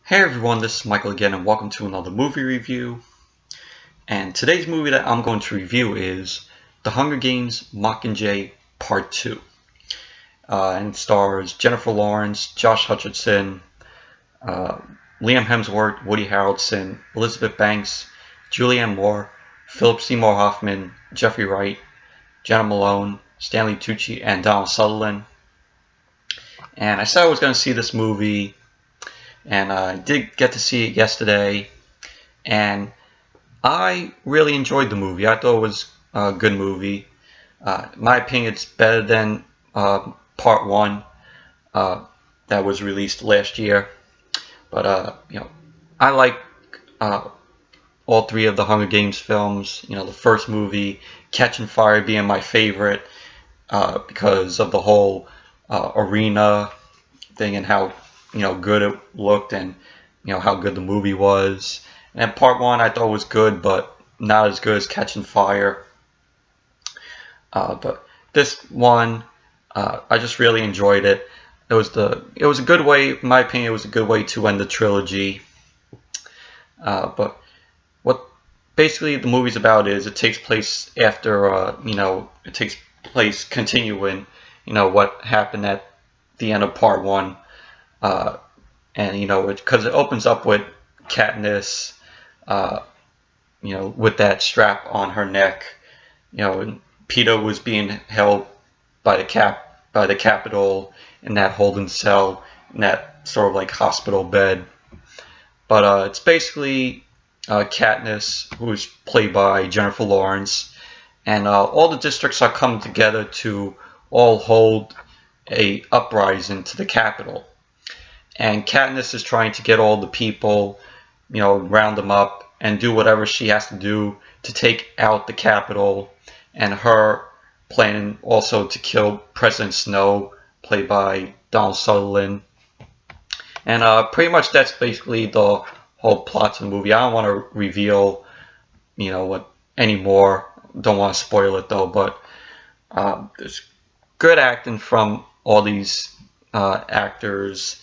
Hey everyone, this is Michael again and welcome to another movie review. And today's movie that I'm going to review is The Hunger Games Mockingjay Part 2. And stars Jennifer Lawrence, Josh Hutcherson, Liam Hemsworth, Woody Harrelson, Elizabeth Banks, Julianne Moore, Phillip Seymour Hoffman, Jeffrey Wright, Jena Malone, Stanley Tucci, and Donald Sutherland. And I said I was going to see this movie, and I did get to see it yesterday, and I really enjoyed the movie. I thought it was a good movie. In my opinion, it's better than Part 1 that was released last year. But, I like all three of the Hunger Games films. The first movie, Catching Fire, being my favorite because of the whole arena thing and how good it looked, and how good the movie was. And Part 1 I thought was good, but not as good as Catching Fire. But this one, I just really enjoyed it. It was a good way, in my opinion, it was a good way to end the trilogy. But what basically the movie's about is it takes place after, it takes place continuing, what happened at the end of Part 1. And because it opens up with Katniss, with that strap on her neck, and Peeta was being held by the Capitol in that holding cell, in that sort of like hospital bed. But it's basically Katniss, who's played by Jennifer Lawrence, and all the districts are coming together to all hold a uprising to the Capitol. And Katniss is trying to get all the people, round them up and do whatever she has to do to take out the Capitol. And her planning also to kill President Snow, played by Donald Sutherland. And pretty much that's basically the whole plot of the movie. I don't want to reveal, what anymore. Don't want to spoil it though. But there's good acting from all these actors.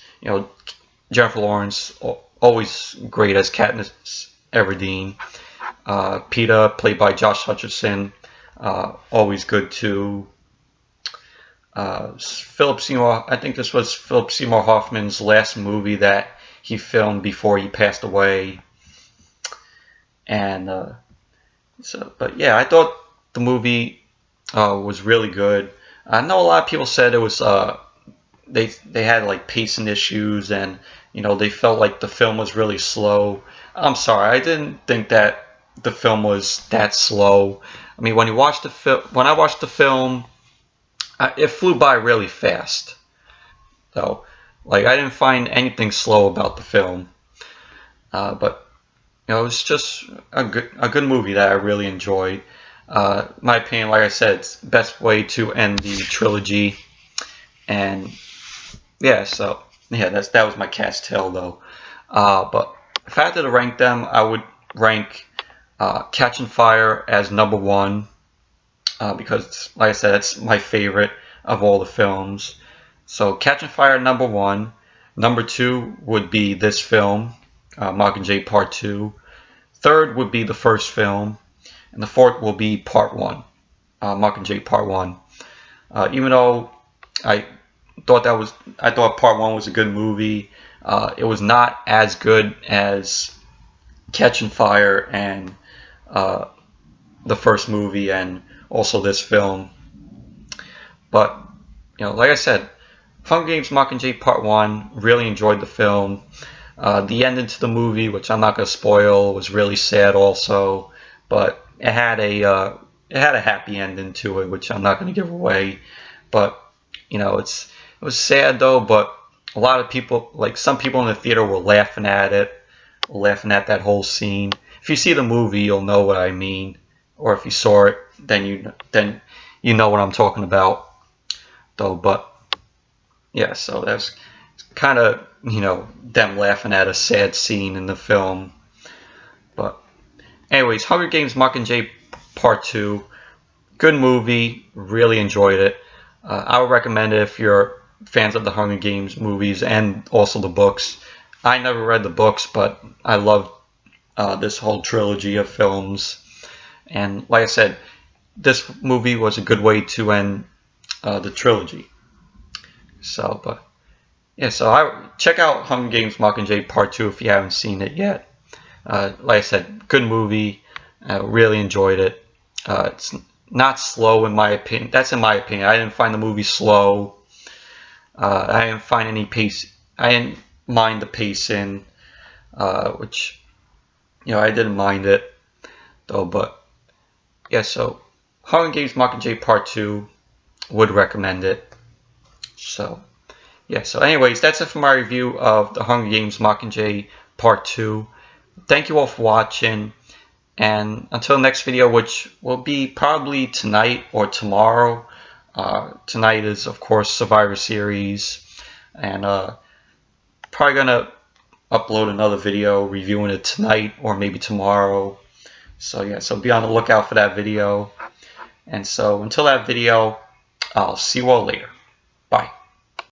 Jennifer Lawrence, always great as Katniss Everdeen. Peeta, played by Josh Hutcherson, always good too. Phillip Seymour, I think this was Phillip Seymour Hoffman's last movie that he filmed before he passed away. And but yeah, I thought the movie was really good. I know a lot of people said it was they had like pacing issues, and they felt like the film was really slow. I'm sorry, I didn't think that the film was that slow. I mean, when I watched the film, it flew by really fast. So, like, I didn't find anything slow about the film. But it was just a good movie that I really enjoyed. My opinion, like I said, it's the best way to end the trilogy. And yeah, so yeah, that was my cat's tail though. But if I had to rank them, I would rank Catching Fire as number 1 because, like I said, it's my favorite of all the films. So Catching Fire number 1. Number 2 would be this film, Mockingjay Part 2. Third would be the first film, and the fourth will be Part 1, Mockingjay Part 1. Even though I thought Part 1 was a good movie, it was not as good as Catching Fire and the first movie, and also this film. But like I said, Hunger Games Mockingjay Part 1, really enjoyed the film. The ending to the movie, which I'm not going to spoil, was really sad also, but it had a happy ending to it, which I'm not going to give away. But it was sad though, but a lot of people, like some people in the theater, were laughing at it, laughing at that whole scene. If you see the movie, you'll know what I mean, or if you saw it, then you know what I'm talking about, though. But yeah, so that's kind of them laughing at a sad scene in the film. But anyways, Hunger Games Mockingjay Part 2, good movie, really enjoyed it. I would recommend it if you're fans of the Hunger Games movies and also the books. I never read the books, but I love this whole trilogy of films. And like I said, this movie was a good way to end the trilogy. So, but yeah, so I check out Hunger Games Mockingjay Part 2 if you haven't seen it yet. Like I said, good movie. Really enjoyed it. It's not slow in my opinion. That's in my opinion. I didn't find the movie slow. I didn't find any pace. I didn't mind the pacing, which I didn't mind it though. But yeah, so Hunger Games Mockingjay Part 2, would recommend it. So yeah, so anyways, that's it for my review of the Hunger Games Mockingjay Part 2. Thank you all for watching, and until next video, which will be probably tonight or tomorrow. Tonight is, of course, Survivor Series, and probably gonna upload another video reviewing it tonight or maybe tomorrow. So yeah, so be on the lookout for that video. And so until that video, I'll see you all later.